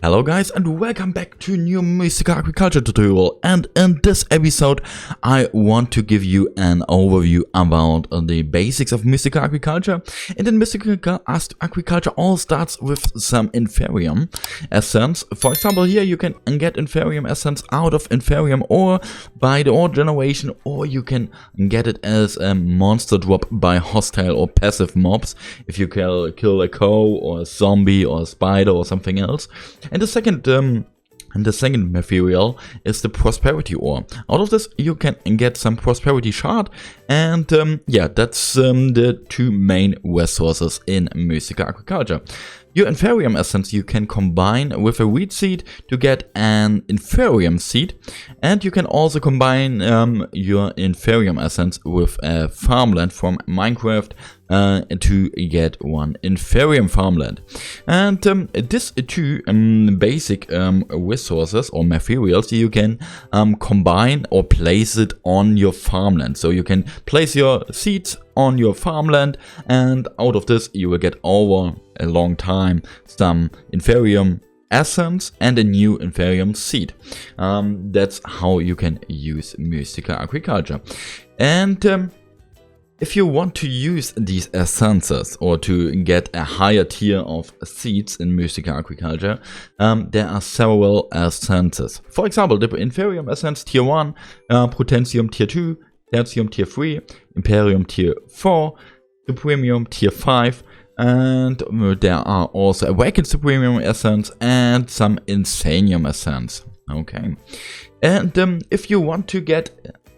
Hello guys and welcome back to a new Mystical Agriculture tutorial, and in this episode I want to give you an overview about the basics of Mystical Agriculture. And in Mystical Agriculture all starts with some Inferium Essence. For example, here you can get Inferium Essence out of Inferium or by the ore generation, or you can get it as a monster drop by hostile or passive mobs if you kill a cow or a zombie or a spider or something else. And the second material is the prosperity ore. Out of this you can get some prosperity shard, and yeah, that's the two main resources in Mystical Agriculture. Your Inferium Essence you can combine with a wheat seed to get an Inferium seed, and you can also combine your Inferium Essence with a Farmland from Minecraft to get one Inferium Farmland. And these two basic resources or materials you can combine or place it on your farmland. So you can place your seeds on your farmland, and out of this you will get over a long time some Inferium Essence and a new Inferium seed. That's how you can use Mystical Agriculture. And if you want to use these essences or to get a higher tier of seeds in Mystical Agriculture, there are several essences. For example, the Inferium Essence tier 1, Potentium tier 2, Tertium tier 3, Imperium tier 4, Supremium tier 5, and there are also Awakened Supremium Essence and some Insanium Essence. Okay, and if you want to get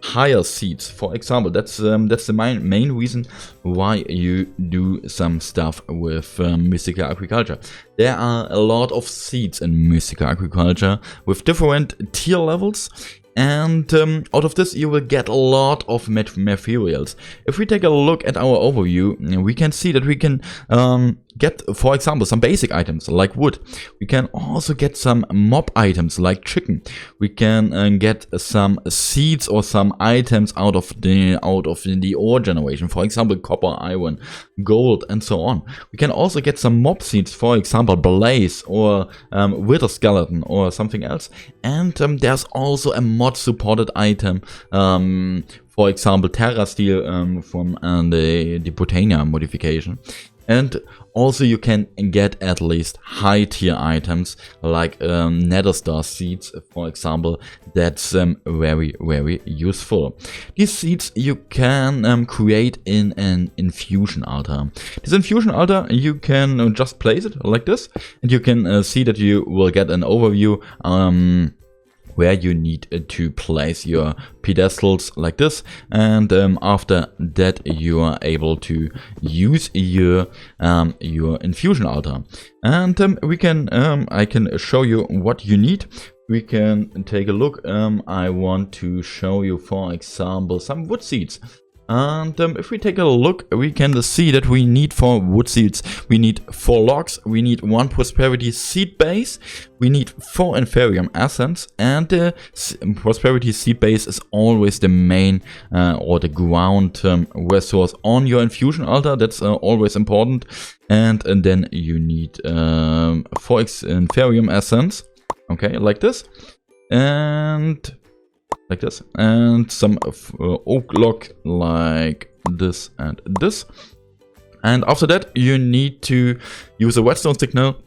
higher seeds, for example, that's the main reason why you do some stuff with Mystical Agriculture. There are a lot of seeds in Mystical Agriculture with different tier levels, and out of this you will get a lot of materials. If we take a look at our overview, we can see that we can get, for example, some basic items like wood. We can also get some mob items like chicken. We can get some seeds or some items out of the ore generation, for example copper, iron, gold, and so on. We can also get some mob seeds, for example blaze or wither skeleton or something else. And there's also a mod supported item, for example Terra Steel from the Botania modification. And also you can get at least high tier items like nether star seeds, for example. That's very useful. These seeds you can create in an infusion altar. This infusion altar you can just place it like this, and you can see that you will get an overview where you need to place your pedestals like this, and after that you are able to use your infusion altar. And we can I can show you what you need. We can take a look. I want to show you, for example, some wood seeds. And if we take a look, we can see that we need, for wood seeds, we need 4 logs, we need 1 prosperity seed base, we need 4 Inferium Essence, and the prosperity seed base is always the main or the ground resource on your infusion altar. That's always important. And then you need 4 Inferium Essence, okay, like this, and like this, and some oak log like this and this. And after that you need to use a redstone signal.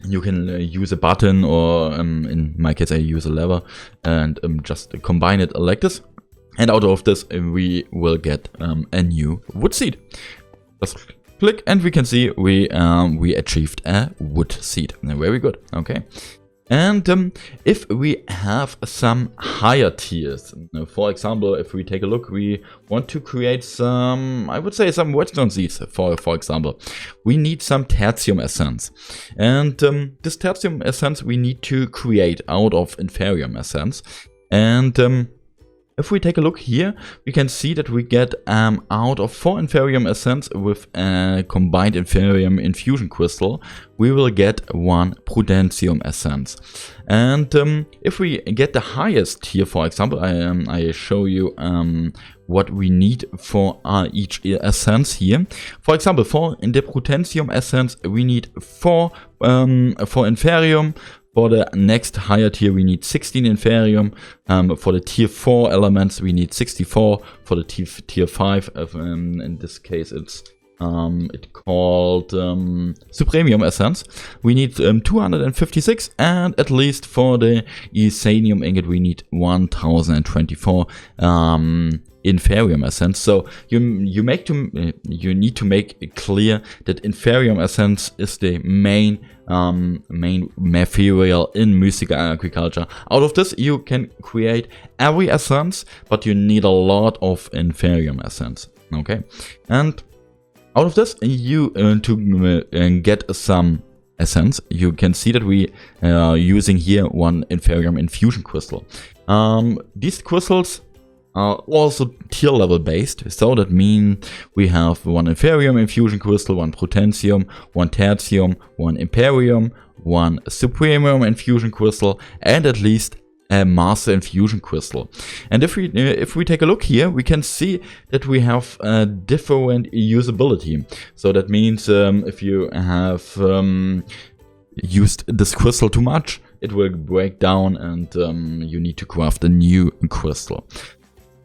You can use a button, or in my case I use a lever, and just combine it like this, and out of this we will get a new wood seed. Just click and we can see we achieved a wood seed. Very good. Okay. And if we have some higher tiers, for example, if we take a look, we want to create some, I would say, some redstone seeds, for example. We need some Tertium Essence. And this Tertium Essence we need to create out of Inferium Essence. And if we take a look here, we can see that we get out of 4 Inferium Essence with a combined Inferium Infusion Crystal, we will get 1 Prudentium Essence. And if we get the highest tier, for example, I show you what we need for each essence here. For example, in the Prudentium Essence, we need 4 for Inferium. For the next higher tier, we need 16 inferium. For the tier 4 elements, we need 64. For the tier 5, in this case, it's called Supremium Essence. We need 256, and at least for the Isanium Ingot, we need 1024 Inferium Essence. So you need to make it clear that Inferium Essence is the main material in Mystical Agriculture. Out of this, you can create every essence, but you need a lot of Inferium Essence. Okay, and out of this, you to get some essence, you can see that we are using here one Inferium infusion crystal. These crystals are also tier level based, so that means we have one Inferium infusion crystal, one Potentium, one Tertium, one Imperium, one Supremium infusion crystal, and at least a Master infusion crystal. And if we take a look here, we can see that we have a different usability. So that means if you have used this crystal too much, it will break down, and you need to craft a new crystal.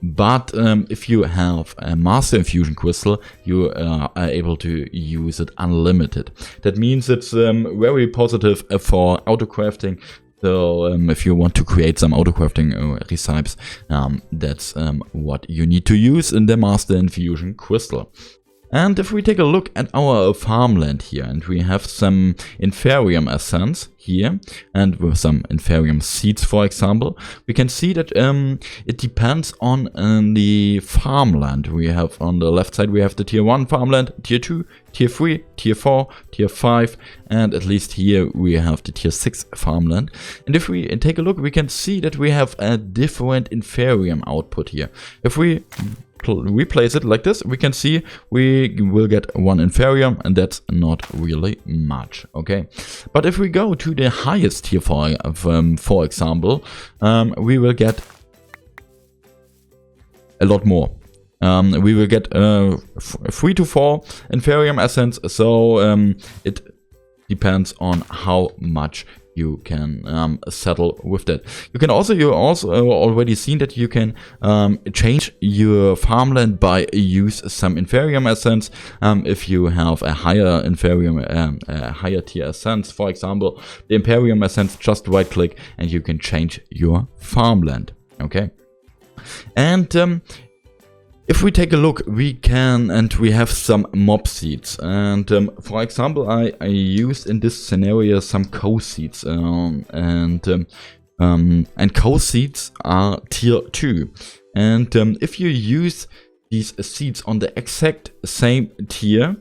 But if you have a Master Infusion Crystal, you are able to use it unlimited. That means it's very positive for autocrafting. So if you want to create some autocrafting recipes, that's what you need to use in the Master Infusion Crystal. And if we take a look at our farmland here, and we have some Inferium Essence here, and with some Inferium seeds, for example, we can see that it depends on the farmland. We have on the left side, we have the tier 1 farmland, tier 2, tier 3, tier 4, tier 5, and at least here we have the tier 6 farmland. And if we take a look, we can see that we have a different Inferium output here. If we replace it like this, we can see we will get one Inferium, and that's not really much. Okay, but if we go to the highest tier for example, we will get a lot more. We will get 3 to 4 Inferium Essence, so it depends on how much you can settle with that. You also already seen that you can change your farmland by use some Inferium Essence. If you have a higher Inferium, higher tier essence, for example, the Imperium Essence, just right click and you can change your farmland. Okay, and if we take a look, we have some mob seeds, and for example, I used in this scenario some cow seeds, and cow seeds are tier 2, and if you use these seeds on the exact same tier,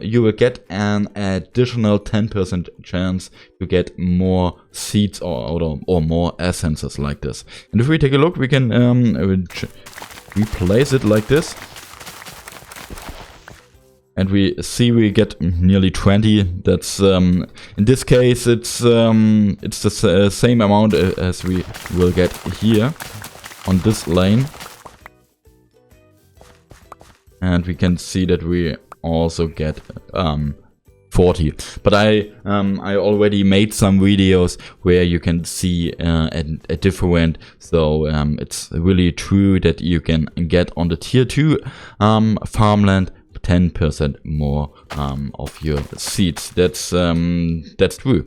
you will get an additional 10% chance to get more seeds or more essences like this. And if we take a look, we can replace it like this, and we see we get nearly 20. That's in this case it's the same amount as we will get here on this lane, and we can see that we also get 40. But I already made some videos where you can see a different. So it's really true that you can get on the tier 2 farmland 10% more of your seeds. That's true.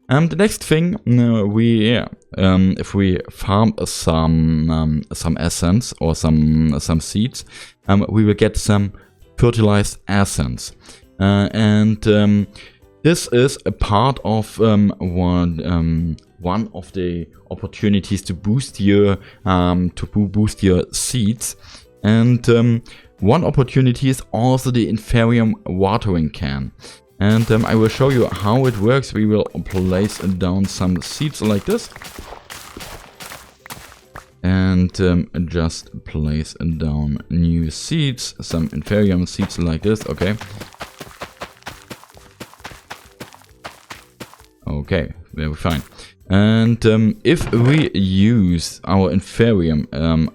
The next thing, if we farm some essence or some seeds, we will get some fertilized essence. This is a part of one of the opportunities to boost your seeds, and one opportunity is also the Inferium watering can. And I will show you how it works. We will place down some seeds like this, and just place down new seeds, some Inferium seeds like this. Okay, very fine. And if we use our Inferium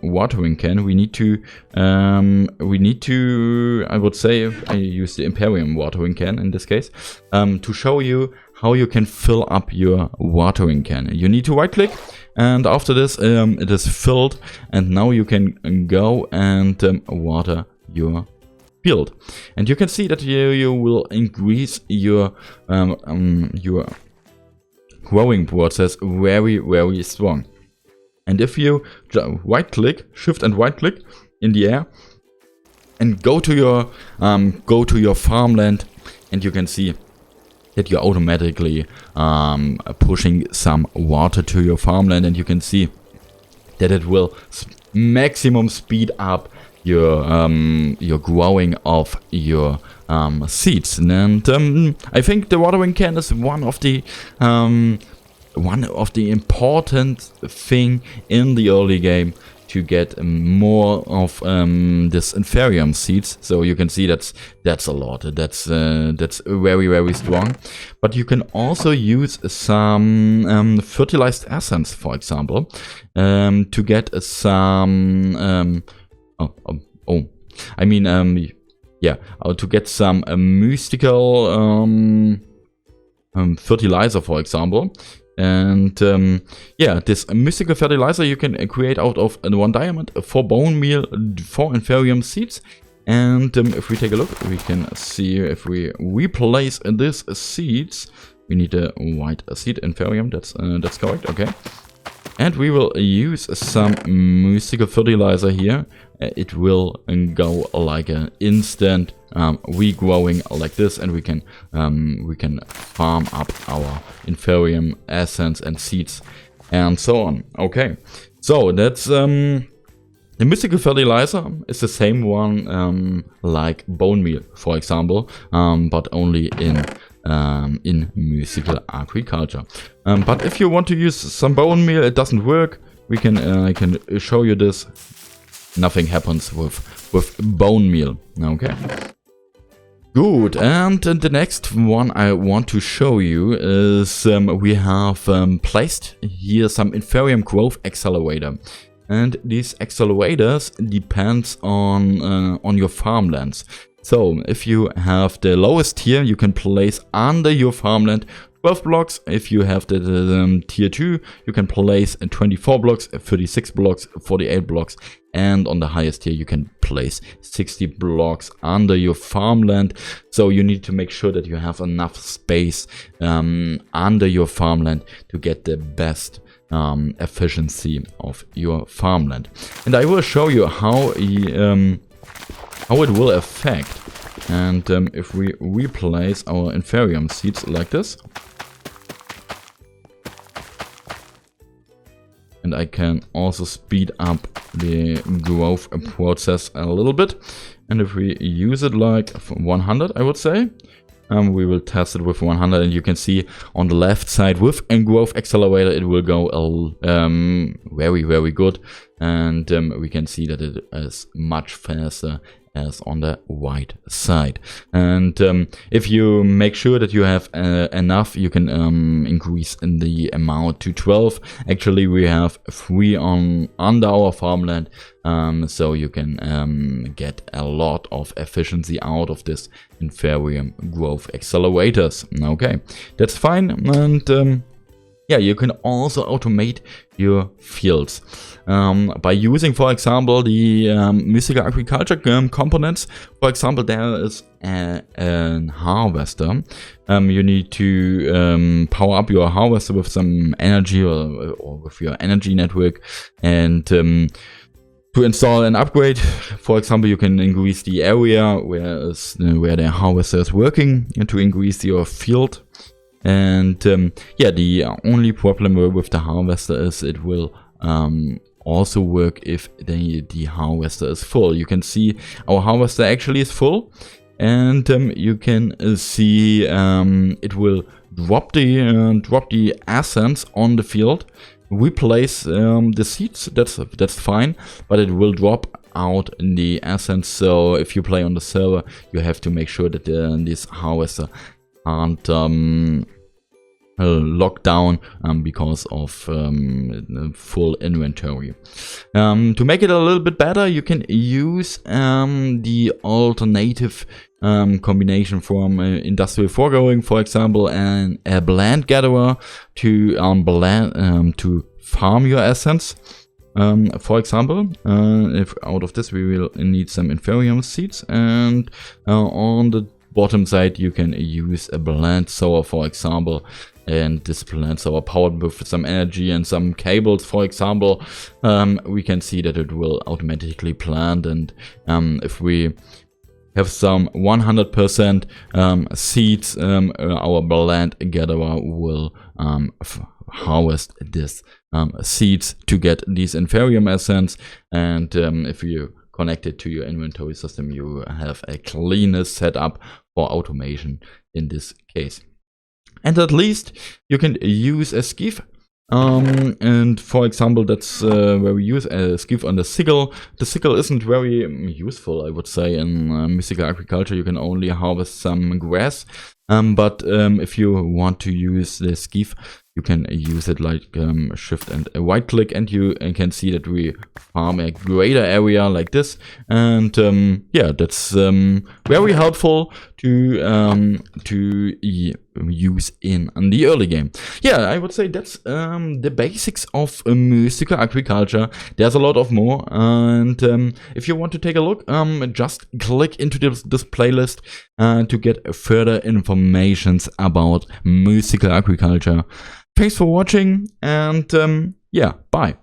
watering can, we need to, I would say, I use the Imperium watering can in this case, to show you how you can fill up your watering can. You need to right click, and after this it is filled, and now you can go and water your field. And you can see that you will increase your growing process very strong. And if you right click, shift and right click in the air, and go to your farmland, and you can see that you're automatically pushing some water to your farmland, and you can see that it will maximum speed up your growing of your seeds. And I think the watering can is one of the important thing in the early game to get more of this inferium seeds. So you can see that's a lot. That's very strong. But you can also use some fertilized essence, for example, to get some to get some mystical fertilizer, for example. And this mystical fertilizer you can create out of 1 diamond, 4 bone meal, 4 inferium seeds. And if we take a look, we can see if we replace this seeds, we need a white seed inferium. That's correct. Okay. And we will use some mystical fertilizer here. It will go like an instant regrowing like this, and we can farm up our inferium essence and seeds and so on. Okay, so that's the mystical fertilizer is the same one like bone meal, for example, but only in mystical agriculture. But if you want to use some bone meal, it doesn't work. I can show you this. Nothing happens with bone meal. Okay. Good. And the next one I want to show you is we have placed here some inferium growth accelerator. And these accelerators depends on your farmlands. So if you have the lowest tier, you can place under your farmland 12 blocks. If you have the tier 2, you can place 24 blocks, 36 blocks, 48 blocks. And on the highest tier, you can place 60 blocks under your farmland. So you need to make sure that you have enough space under your farmland to get the best efficiency of your farmland. And I will show you how it will affect. And if we replace our inferium seeds like this, and I can also speed up the growth process a little bit. And if we use it like 100, I would say, we will test it with 100, and you can see on the left side with a growth accelerator it will go very good, and we can see that it is much faster as on the right side. And if you make sure that you have enough, you can increase in the amount to 12. Actually, we have 3 under our farmland, so you can get a lot of efficiency out of this inferium growth accelerators. Okay, that's fine. And yeah, you can also automate your fields by using, for example, the mystical agriculture components. For example, there is a harvester. You need to power up your harvester with some energy or with your energy network, and to install an upgrade. For example, you can increase the area where the harvester is working, and to increase your field. And yeah, the only problem with the harvester is it will also work if the harvester is full. You can see our harvester actually is full, and you can see it will drop the essence on the field, replace the seeds. That's fine, but it will drop out in the essence. So if you play on the server, you have to make sure that this harvester locked down because of full inventory. To make it a little bit better, you can use the alternative combination from industrial foregoing, for example, and a blend gatherer to farm your essence. For example, if out of this we will need some inferium seeds, and on the bottom side you can use a blend sower, for example, and this blend sower powered with some energy and some cables, for example, we can see that it will automatically plant, and if we have some 100% seeds, our blend gatherer will harvest this seeds to get these inferium essence, and if you connect it to your inventory system, you have a cleanest setup for automation in this case. And at least you can use a skiff. And for example, that's where we use a skiff on the sickle. The sickle isn't very useful, I would say, in mystical agriculture. You can only harvest some grass. But if you want to use the skiff, you can use it like shift and a right click, and you can see that we farm a greater area like this. And yeah, that's very helpful to use in the early game. Yeah, I would say that's the basics of mystical agriculture. There's a lot of more, and if you want to take a look, just click into this playlist to get further information about mystical agriculture. Thanks for watching, and yeah, bye.